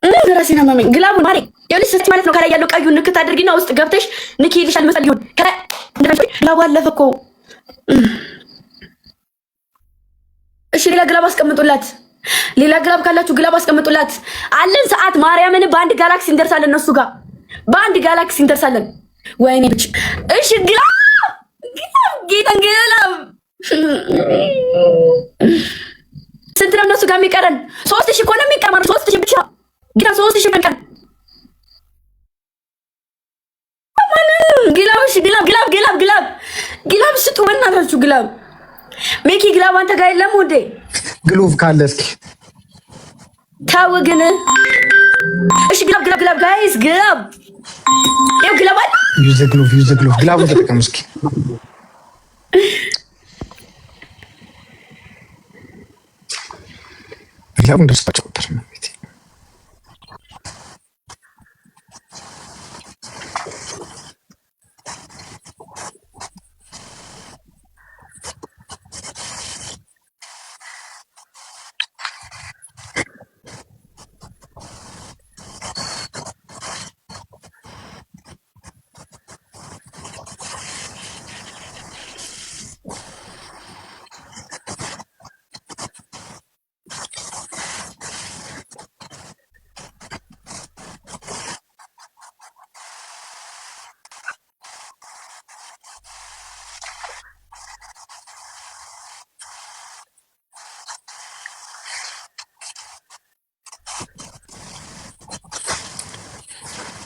ራሴ ነው ማመን ግላቡ ማሪ ይኸውልሽ እስቲ ማለት ነው ከላይ ያለው ቀዩን ንክት አድርጊና ውስጥ ገብተሽ ንኪ ይልሻል መሰል ይሁን ግላቡ አለፈ እኮ እሺ ሌላ ግላብ አስቀምጡላት ሌላ ግላብ ካላችሁ ግላብ አስቀምጡላት አለን ሰዓት ማርያምን በአንድ ጋላክሲ እንደርሳለን እነሱ ጋር በአንድ ጋላክሲ እንደርሳለን ወይኔ ብቻ እሺ ግላብ ግላብ ስንት ነው እነሱ ጋር የሚቀረን 3000 እኮ ነው የሚቀረን 3000 ብቻ ጌታ 3000 በቀን ግላብ ስጡ በእናታችሁ ግላብ ሚኪ ግላብ አንተ ጋር የለም ወዴ ግሎቭ ካለ እስኪ ታው ግን እሺ ግላብ ጋይስ ግላብ ይው ግላብ አለ ዩዝ ግሎቭ ግላቡን ተጠቀሙ እስኪ ግላቡን ደስታቸው ነው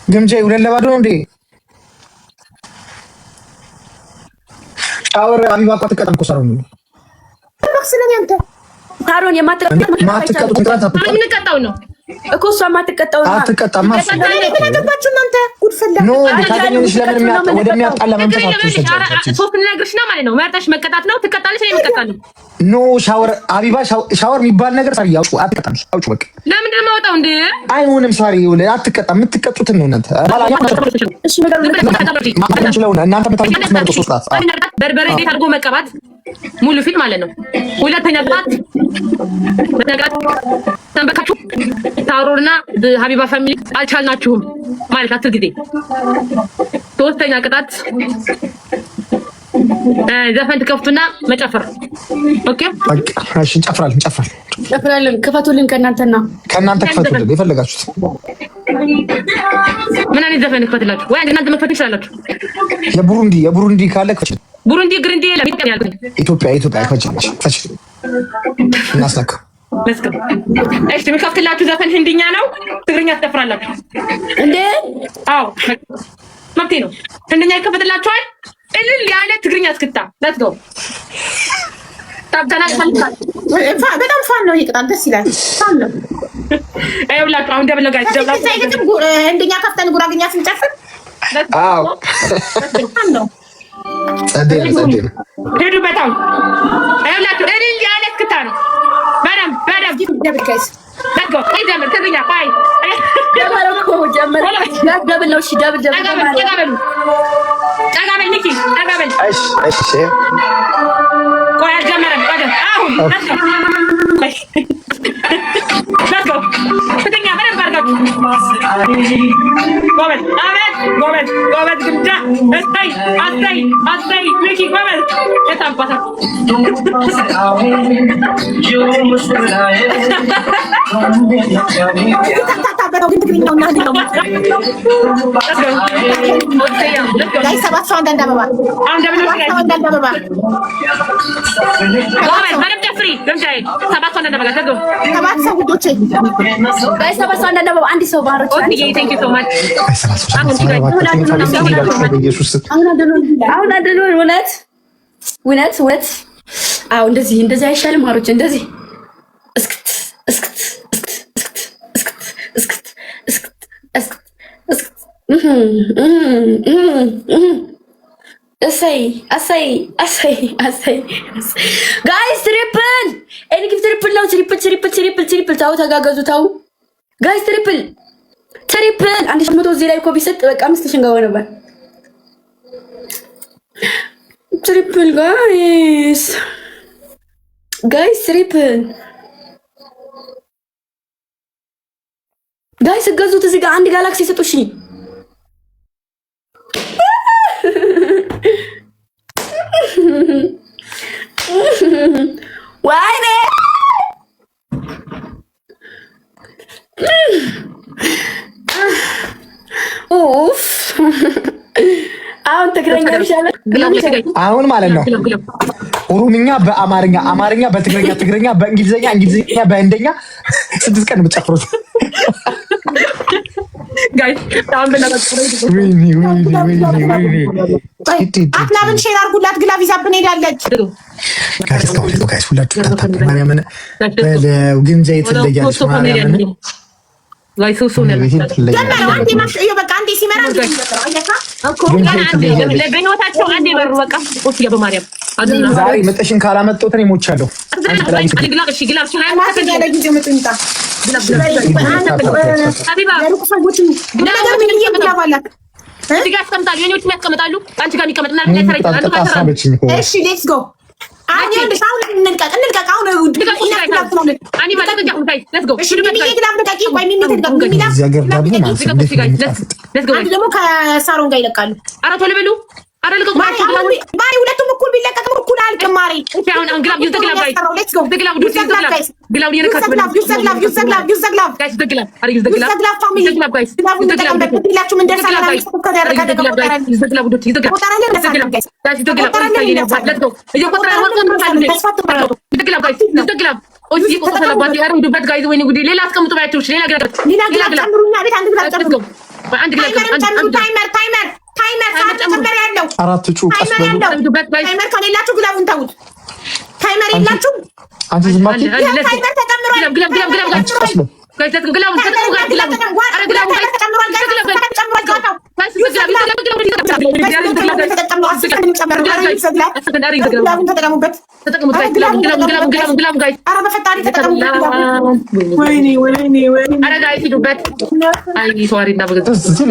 ግምጃ ሁለት ለባዶ ነው እንዴ? ሻወር አቢባ እኮ አትቀጣም እኮ ሳሮን ሳሮን የማትቀጣው ኮንትራት የምንቀጣው ነው እኮ እሷ የማትቀጣው ነው። አትቀጣም ማስ ተናገባችሁ እናንተ ጉድፈላ ኖ ታገኘሽ ለምን ወደሚያጣላ መንፈስ አትወሰጂ። ሶስት ነገርሽ ነው ማለት ነው። መርጠሽ መቀጣት ነው። ትቀጣለሽ ነው የምትቀጣለው። ኖ ሻወር አቢባ ሻወር የሚባል ነገር ሳሪ ያውቁ አትቀጣም። አውጭ በቃ ለምንድን ነው የማወጣው እንዴ? አይሆንም ሳሪ ይኸውልህ አትቀጣም። የምትቀጡትን ነው እናንተ እሺ ነገር እናንተ በታውቁት መርጦ ሶስት ሰዓት በርበሬ እንዴት አድርጎ መቀባት ሙሉ ፊት ማለት ነው። ሁለተኛ ቅጣት ተንበካችሁ ታሮርና ሀቢባ ፋሚሊ አልቻልናችሁም ማለት 10 ጊዜ። ሶስተኛ ቅጣት ዘፈን ትከፍቱና መጨፈር። ኦኬ እሺ እንጨፍራለን። ክፈቱልን ከእናንተ ክፈቱልን የፈለጋችሁት። ምን አይነት ዘፈን ክፈትላችሁ? ወይ እናንተ መክፈት ትችላላችሁ። የቡሩንዲ ካለ ክፈት። ቡሩንዲ ግርንዲ የለም ያልኩኝ ኢትዮጵያ ፈች እናስነካ መስከም እሺ የሚከፍትላችሁ ዘፈን ህንድኛ ነው። ትግርኛ ትጨፍራላችሁ እንዴ? አዎ መብቴ ነው። ህንድኛ ይከፍትላችኋል። እልል ያለ ትግርኛ እስክታ ሌትስ ጎ በጣም ፋን ነው። ይቅጣል ደስ ይላል። ፋን ነው። አይውላችሁ አሁን ደብል ጋይስ ደብል ህንድኛ ከፍተን ጉራግኛ ስንጨፍር አዎ ፋን ነው። ጸደይ ሄዱ በጣም አይውላችሁ እልል ያለ እስክታ ነው። በደም ደብል ጋይስ ሌትስ ጎ አይደለም ትግርኛ ባይ ጀመረ ደብል ነው። እሺ ደብል ጠጋበል ኒኪ ጠጋበል እሺ ቆይ አልጀመረም። በደም አሁን ሌትስ ጎ ትግርኛ በደንብ አድርጋችሁ ጎበዝ ግምጃ አስተይ ኒኪ ጎበዝ የታባታ ሰባት ሰው አንዳንድ አበባ ሰባት ሰው ውዶቼ ሰባት ሰው አንዳንድ አበባ አንድ ሰው ባሮች አሁን አደሉን እውነት አዎ እንደዚህ አይሻልም ማሮች እንደዚህ እሰይ ጋይስ ትሪፕል ኤንጊፍ ትሪፕል ነው። ትሪፕል ታው ተጋገዙ ታው ጋይስ ትሪፕል 1500 እዚህ ላይ እኮ ቢሰጥ በቃ 5000 እንገባ ነበር። ትሪፕል ጋይስ ትሪፕል ጋይ ስገዙት እዚህ ጋር አንድ ጋላክሲ ሰጡ። እሺ ወይኔ ኡፍ አሁን ትግረኛ ይሻላል። አሁን ማለት ነው ኦሮምኛ በአማርኛ፣ አማርኛ በትግረኛ፣ ትግረኛ በእንግሊዝኛ፣ እንግሊዝኛ በህንደኛ 6 ቀን የምትጨፍሩት አክላብን ሼር አድርጉላት። ግላብ ይዛብን ሄዳለች። ሁላችሁ ማርያምን ግምጃ የትለያለች ማርያምን ዛሬ መጠሽን ካላመጣሁት እኔ ሞቻለሁ። ከሳሮን ጋር ይለቃሉ። ሁለቱም እኩል ቢለቀቅም እኩል አልቅማሪ አራት ጩ ታይመር ከሌላችሁ ግላቡን ተውት። ታይመር የላችሁ አንቺ ዝም አትይ። ታይመር ተጨምሯል።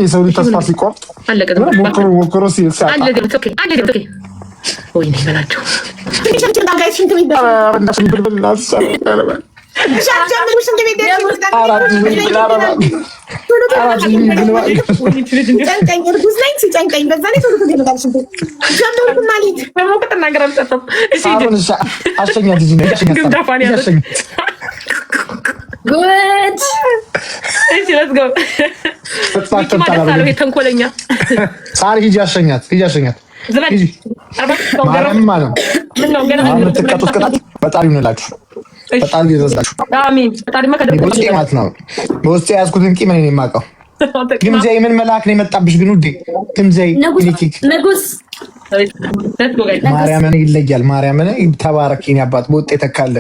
የሰው ልጅ ተስፋ ሲቆርጥ ሞክሮ ተንኮለኛ ሳሪ ሂጂ አሸኛት፣ ሂጂ አሸኛት። ማርያምን ማለት ነው የምትቀጡት ቅጣት ፈጣሪ ይሁንላችሁ፣ ፈጣሪ ይረሳችሁ። በውስጤ ማለት ነው በውስጤ የያዝኩትን ቂም እኔ ነኝ የማውቀው። ግምጃዬ ምን መልአክ ነው የመጣብሽ ግን ውዴ? ግምጃዬ ንጉስ ማርያምን ይለያል። ማርያምን ተባረክ የኔ አባት በውጤ ተካለ።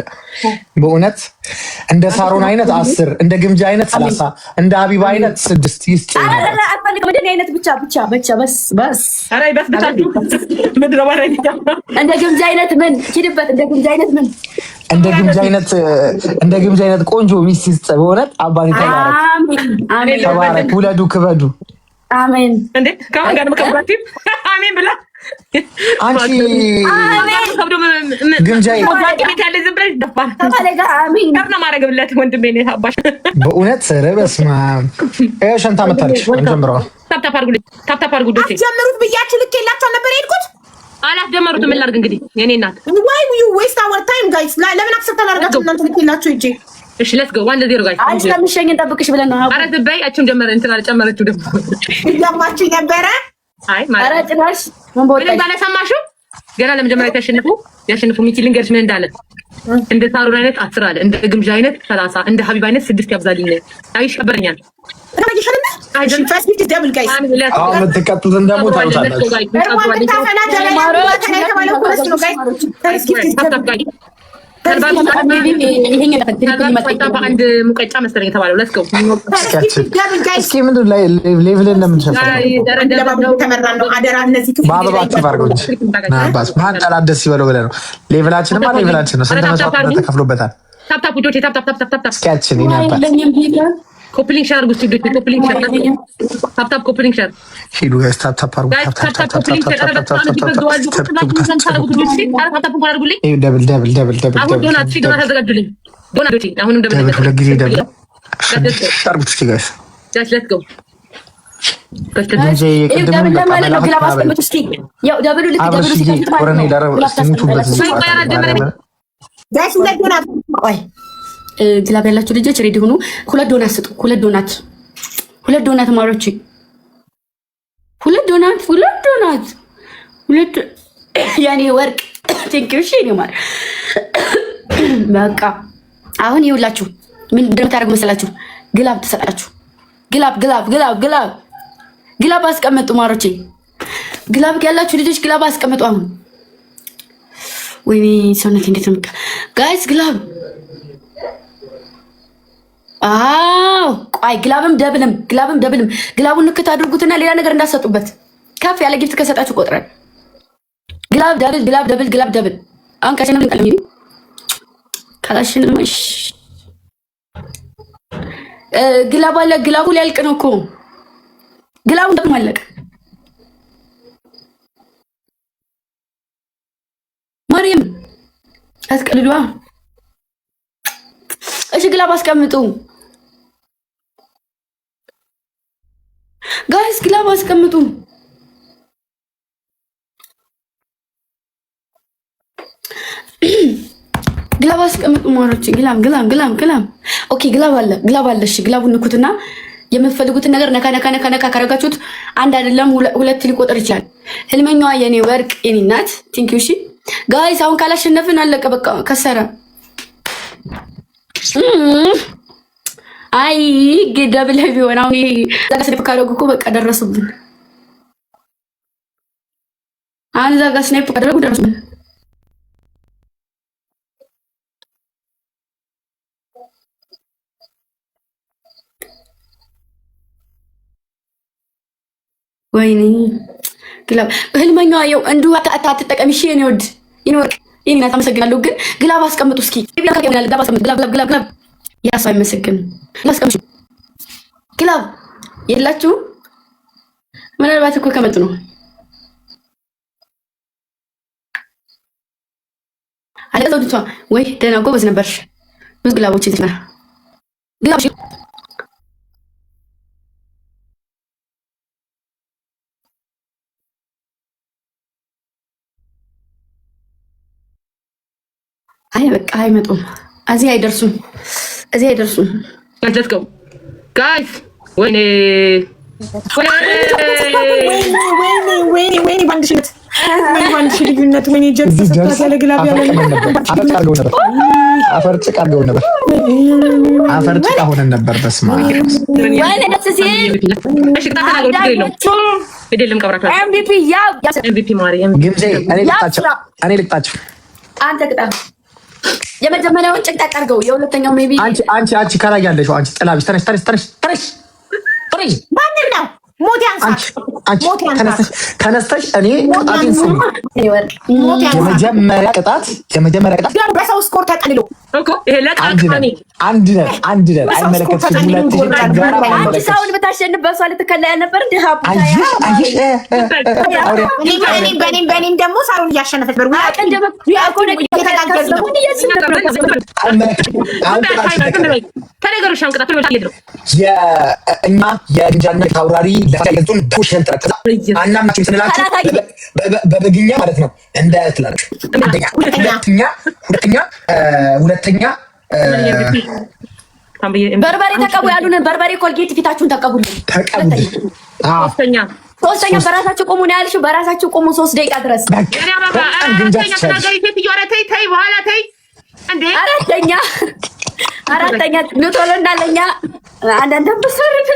በእውነት እንደ ሳሮን አይነት 10 እንደ ግምጃ አይነት 30 እንደ ሀቢባ አይነት 6 ይስጥልኝ። አይነት ብቻ በስ እንደ ግምጃ አይነት ምን ኪድበት እንደ ግምጃ አይነት ምን እንደ ግምጃ አይነት ቆንጆ ሚስት ይስጥ። በእውነት አባቴ ተባረክ። አሜን። ተባረክ፣ ውለዱ፣ ክበዱ። አሜን። እንዴ ከማን ጋር መከባቲ አሜን ብላ አንቺ ግምጃዬ ቤት ያለ ዝም ብለሽ ደፋር አሜን ከብና ማረግብለት ወንድሜ ነው አባሽ በእውነት ረበስማ ሸንታ መታለች። እንጀምረዋ ታፕታፕ አድርጉ ዶቼ ጀምሩት ብያችሁ ልክ የላቸው ነበር የሄድኩት አላስጀመሩትም። ምን ላድርግ እንግዲህ የኔ እናት ዋይ ዩ ዌስት አወር ታይም ጋይስ ለምን አክሰፕት አላደርጋችሁ እናንተ ልክ የላችሁ እጄ እሺ ሌትስ ጎ 1-0 ጋይስ አንቺ ለምሸኝ እንጠብቅሽ ብለን ነው። አረ ዝበይ አችም ጀመረ እንትን አልጨመረችው ደግሞ ያማችሁ ነበረ። አይ ማለት አረ ጭራሽ ምን ቦታ እንዳለ ሰማሽው? ገና ለመጀመሪያ ያሸንፉ ሚኪ ልንገርሽ ምን እንዳለ እንደ ሳሮን አይነት 10 አለ፣ እንደ ግምጃ አይነት 30፣ እንደ ሀቢብ አይነት 6 ያብዛልኝ። አይሽ ከበረኛል የምትቀጡትን ደግሞ ታውቃላችሁ። በአንድ ሙቀጫ መሰለኝ የተባለው ለስከው እስኪ ምንድን ላይ ሌቭልን ለምንሸፍማንጠላት ደስ ይበለው ብለህ ነው። ሌቭላችንማ ሌቭላችን ነው። ስንት መስዋዕት ተከፍሎበታል። እስኪያችን ይናባል ኮፕሊንግ ሻር ጉስቲ ዶት ኮፕሊንግ ሻር ታፕ ኮፕሊንግ ሻር ሂዱ ጋይስ ታፕ አርጉ ታፕ ደብል ታርጉት እስኪ ጋይስ ሌትስ ጎ ግላብ ያላችሁ ልጆች ሬዲ ሁኑ። 2 ዶናት ስጡ። 2 ዶናት ማሮች 2 ዶናት ያኔ ወርቅ ቴንኪውሽ ነው። በቃ አሁን ይኸውላችሁ ምን እንደምታደርጉ መሰላችሁ? ግላብ ተሰጣችሁ። ግላብ አስቀምጡ ማሮቼ። ግላብ ያላችሁ ልጆች ግላብ አስቀምጡ። አሁን ወይኔ ሰውነት እንዴት ነው ጋይስ? ግላብ ቆይ ግላብም ደብልም ግላቡን ንክት አድርጉትና ሌላ ነገር እንዳሰጡበት። ከፍ ያለ ጊፍት ከሰጣችሁ ቆጥረን ግላብ ደብል አንካሽን ምን ቀለም ካላሽን ማሽ ግላብ አለ። ግላቡ ሊያልቅ ነው እኮ ግላቡ ደግሞ አለቀ። ማርያም አስቀልዷ። እሺ ግላብ አስቀምጡ ጋይስ፣ ግላብ አስቀምጡ። ግላብ አስቀምጡ ማሮች። ግላብ ኦኬ፣ ግላብ አለ። እሺ ግላቡን ንኩትና የምትፈልጉትን ነገር ነካ ካረጋችሁት አንድ አይደለም 2 ሊቆጠር ይችላል። ህልመኛዋ የኔ ወርቅ የኔ እናት ቲንክ ዩ። እሺ ጋይስ፣ አሁን ካላሸነፍን አለቀ በቃ ከሰረ። አይ ደብል ቢሆን አሁን ዛጋ ስናይፕ ካደረጉ እኮ በቃ ደረሱብን። አሁን ዛጋ ስናይፕ ካደረጉ ደረሱብን። ወይኔ ግላብ ህልመኛዋ የው እንዱ አትጠቀሚ። እሺ የኔ ወድ ይኖር ይሄን አመሰግናለሁ። ግን ግላብ አስቀምጡ እስኪ። ግላብ ያሳይ አይመሰግን አስቀምጡ። ግላብ የላችሁ ምናልባት እኮ ከመጡ ነው አይደል? ወይ ደህና ጎበዝ ነበርሽ። ብዙ ግላቦች ይዘና ግላብ አይ በቃ አይመጡም። እዚህ አይደርሱም። ሌትስ ጎ ጋይስ። ወይኔ ባንድ ሺህ ልዩነት። ወይኔ ጀርስ ያለ ግላብ ያለ አፈር ጭቃ ሆነን ነበር። በስመ አብ ወይኔ ደስ ሲል ኤምቪፒ ማሪ ግምዜ እኔ ልቅጣቸው። አንተ ቅጣ። የመጀመሪያውን ጭቅጣ አድርገው። የሁለተኛው ሜቢ አንቺ ከላይ ያለሽው አንቺ ጥላብሽ ተነሽ። ማንም ነው ሞት ያንሳሽ። ተነስተሽ እኔ ቅጣቴን ስሚ። የመጀመሪያ ቅጣት በሰው ስኮር ተቀልሎ እኮ ይሄ ለቃቃኒ አንድ ነን አይመለከትሽም። አንቺ ሰውን ብታሸንፍ በሷ ልትከላ ያልነበር እንደ ሀቡ በኔም ደግሞ ሳሩን እያሸነፈች በር እኛ የግንጃነት አውራሪ ለታየቱን ሸንጥረ አናምናችሁ ስንላችሁ በበግኛ ማለት ነው እንዳትላችሁ። ሁለተኛ በርበሬ ተቀቡ ያሉንን በርበሬ ኮልጌት ፊታችሁን ተቀቡልን። ሶስተኛ በራሳችሁ ቆሙ ነው ያልሽው። በራሳችሁ ቆሙ 3 ደቂቃ ድረስ። አራተኛ ኑቶሎ እንዳለኛ አንዳንድ በሰርፍልን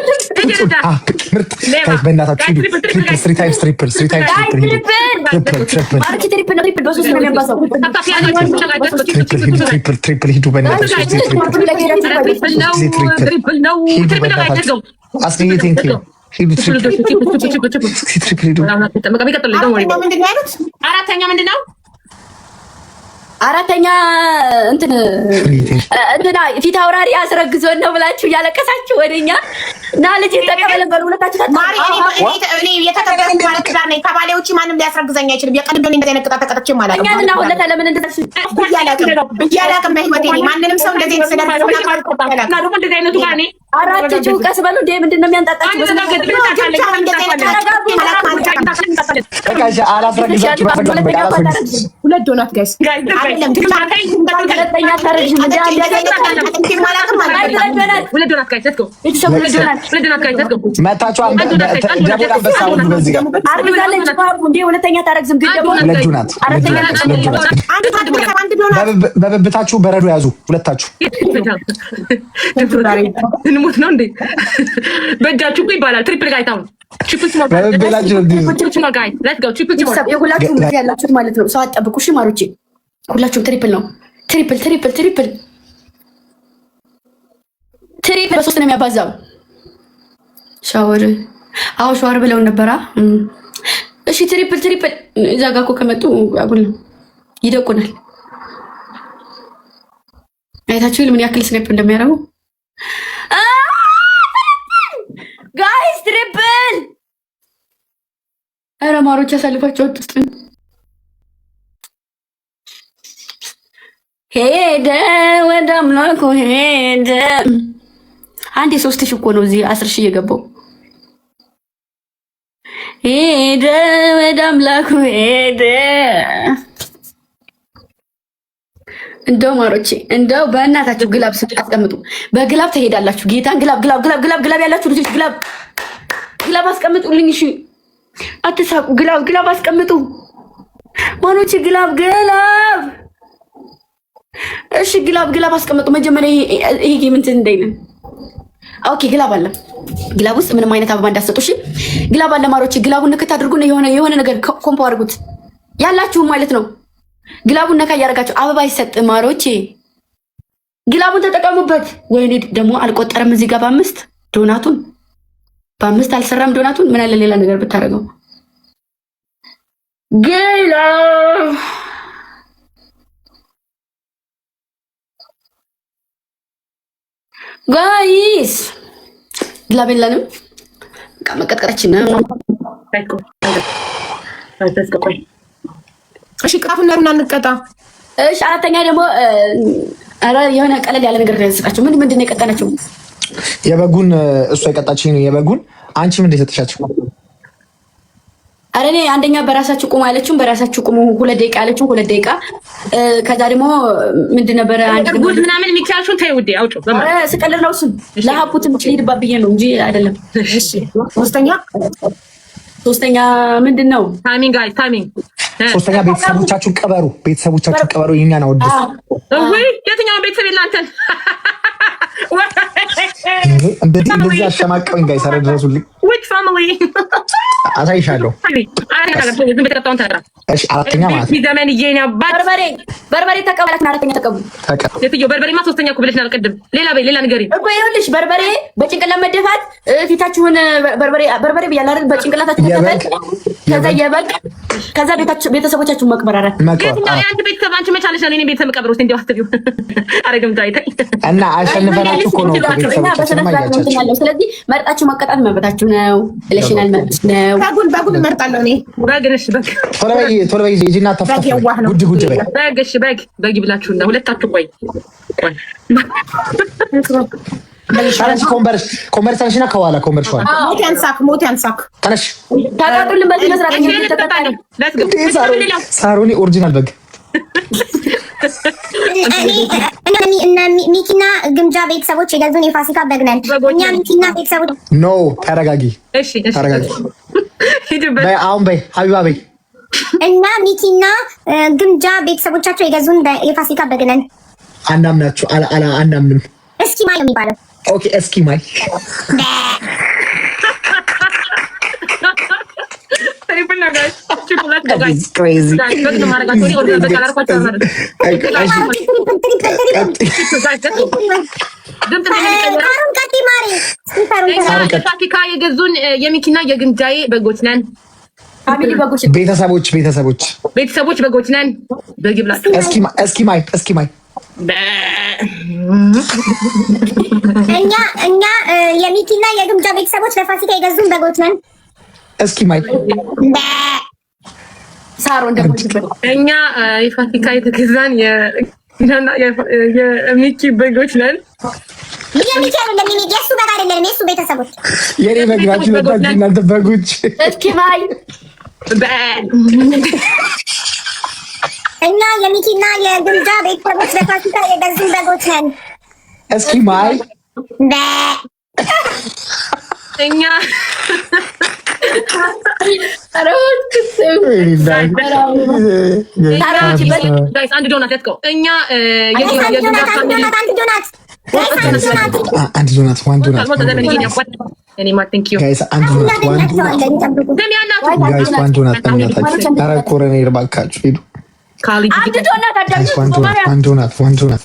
አራተኛ ምንድን ነው? አራተኛ እንትና ፊት አውራሪ አስረግዞን ነው ብላችሁ እያለቀሳችሁ ወደኛ እና ልጅ ተቀበለን በሉ ሁለታችሁ ማሪ እኔ የተከበረኝ ማለት ዳር ነኝ ከባሌ ውጪ ማንም ሊያስረግዘኝ አይችልም። የቀድም ደኔ እንደዚህ ነቅጣ ተቀጥቼ ማለት ነው። እኛና ሁለታ ለምን እንደዚህ እያላቅም በህይወቴ ማንንም ሰው እንደዚህ ስለራሱ እና ደግሞ እንደዚህ አይነቱ ጋር እኔ አራታችሁ ቀስ በሉ እንዴ ምንድን ነው የሚያንጣጣችሁ? ሁለት ዶናት ጋይስ በብብታችሁ በረዶ ያዙ ሁለታችሁ። እንሞት ነው እንዴ? በእጃችሁ እኮ ይባላል። ትሪፕል ጋይ ታውን ሁላችሁም ያላችሁት ማለት ነው። ሰው አጠብቁ። እሺ ማሮቼ ሁላችሁም ትሪፕል ነው። ትሪፕል ትሪፕል ትሪፕል ትሪፕል በሶስት ነው የሚያባዛው። ሻወር አዎ ሻወር ብለውን ነበራ። እሺ ትሪፕል ትሪፕል እዛ ጋ እኮ ከመጡ አጉል ነው ይደቁናል። አይታችሁ ምን ያክል ስናይፕ እንደሚያደርጉ ጋይስ። ትሪፕል ኧረ ማሮች ያሳልፋቸው ውስጥ ሄደ ወደ አምላኩ ሄደ። አንዴ 3000 እኮ ነው እዚህ 10000 እየገባው ሄደ ወደ አምላኩ ሄደ። እንደው ማሮቼ እንደው በእናታችሁ ግላብ አስቀምጡ። በግላብ ትሄዳላችሁ። ጌታን ግላብ ግላብ ግላብ ግላብ ግላብ ያላችሁ ልጆች ግላብ ግላብ አስቀምጡልኝ። እሺ አትሳቁ። ግላብ ግላብ አስቀምጡ ማሮቼ። ግላብ ግላብ እሺ ግላብ ግላብ አስቀምጡ። መጀመሪያ ይሄ ጌም እንትን እንዳይለን። ኦኬ ግላብ አለ። ግላብ ውስጥ ምንም አይነት አበባ እንዳትሰጡ። እሺ ግላብ አለ ማሮቼ። ግላቡን ንክት አድርጉና የሆነ ነገር ኮምፖ አድርጉት ያላችሁ ማለት ነው። ግላቡን ነካ እያደረጋችሁ አበባ ይሰጥ ማሮቼ። ግላቡን ተጠቀሙበት። ወይኔ ደግሞ አልቆጠረም እዚህ ጋር በ5 ዶናቱን በ5 አልሰራም ዶናቱን። ምን አለ ሌላ ነገር ብታደርገው። ግላብ ጋይስ ግላብ የለንም። በቃ መቀጥቀጣችን ነው። እሺ ቅጣቱን ለምን አንቀጣ? እሺ አራተኛ ደግሞ አረ የሆነ ቀለል ያለ ነገር ያንስቃቸው። ምንድን ነው የቀጣናቸው? የበጉን እሷ የቀጣችኝ ነው የበጉን። አንቺ ምንድን የሰጠሻቸው? አረ እኔ አንደኛ በራሳችሁ ቁሙ ያለችውን በራሳችሁ ቁሙ 2 ደቂቃ ያለችውን 2 ደቂቃ። ከዛ ደግሞ ምንድን ነበረ አንድ ጉድ ምናምን የሚቻልሽውን ተይ ውዴ አውጪው። ስቀልድ ነው እሱን ለሀፑትም ልሂድባት ብዬ ነው እንጂ አይደለም። እሺ ሶስተኛ ምንድን ነው? ታይሚንግ ጋይስ ታይሚንግ። ሶስተኛ ቤተሰቦቻችሁን ቀበሩ። ቤተሰቦቻችሁን ቀበሩ። የኛን አወድስ ወይ የትኛው ቤተሰብ የላንተን እንደዚህ አሸማቀውኝ ጋይስ። አረ ድረሱልኝ። which family አሳይሻለሁ። እሺ አራተኛ ማለት ዘመን ይየኛ በርበሬ ተቀበላት። አራተኛ ተቀበሉ። የትኛው በርበሬማ ሶስተኛ እኮ ብለሽናል ቅድም። ሌላ ንገሪኝ እኮ ይኸውልሽ በርበሬ በጭንቅላት መደፋት ፊታችሁን በርበሬ ብያለሁ አይደል? በጭንቅላታችሁ መደፋት። ከዛ የበግ ከዛ ቤተሰቦቻችሁን መቅበራራት። የትኛው የአንቺ ቤተሰብ አንቺ መቻለሽ ነው? እኔ ቤተሰብ መቀበሩ እንዴ አትቢው አረግም ታይታይ እና አሸንፈናችሁ እኮ ነው ቤተሰቦቻችን ማያቻችሁ። ስለዚህ መርጣችሁ መቀጣት መብታችሁ ነው። ለሽናል መብት ነው። በጉን እመርጣለሁ እኔ። በግንሽ ቶሎ በይ ሂጂና ተፈታ። ጉድ በይ በግሽ በግ ይብላችሁና ሁለታችሁ ቆይ ታነሽ ኮምበርስ ታነሽና ከኋላ ኮምበርስ ሆነ ሞት ያንሳክ ታነሽ ታቃጡልን በዚህ መስራት ሳሮኒ ኦሪጂናል በግ እነ ሚኪና ግምጃ ቤተሰቦች የገዙን የፋሲካ በግ ነን እኛ። ሚኪና ቤተሰቦች ኖ ተረጋጊ፣ ተረጋጊ። አሁን በይ ሀቢባ በይ። እና ሚኪና ግምጃ ቤተሰቦቻቸው የገዙን የፋሲካ በግ ነን። አናምናችሁ አናምንም። እስኪ ማይ ነው የሚባለው። ኦኬ እስኪ ማይ ፋሲካ የገዙን የሚኪና የግምጃዬ በጎች ነን። ፋሚሊ በጎች ቤተሰቦች በጎች ነን። በግ ብላችሁ እስኪ ማይ እኛ የሚኪና የግምጃ ቤተሰቦች ለፋሲካ የገዙን በጎች ነን። እስኪ ማይ ሳሮ እኛ የፋሲካ የተገዛን የሚኪ በጎች ነን። የሚኪ አይደለም የሱ በግ አይደለም የሱ ቤተሰቦች የኔ በግ ናችሁ እናንተ በጎች። እስኪ ማይ እኛ የሚኪና የግምጃ ቤተሰቦች ለፋሲካ የገዙን በጎች ነን። እስኪ ማይ እኛ አንድ ዶናት ያትቀው እኛ አንድ ዶናት ዋን ዶናት ኧረ ኮረኔ እባካችሁ ሂዱ። አንድ ዶናት ዋን ዶናት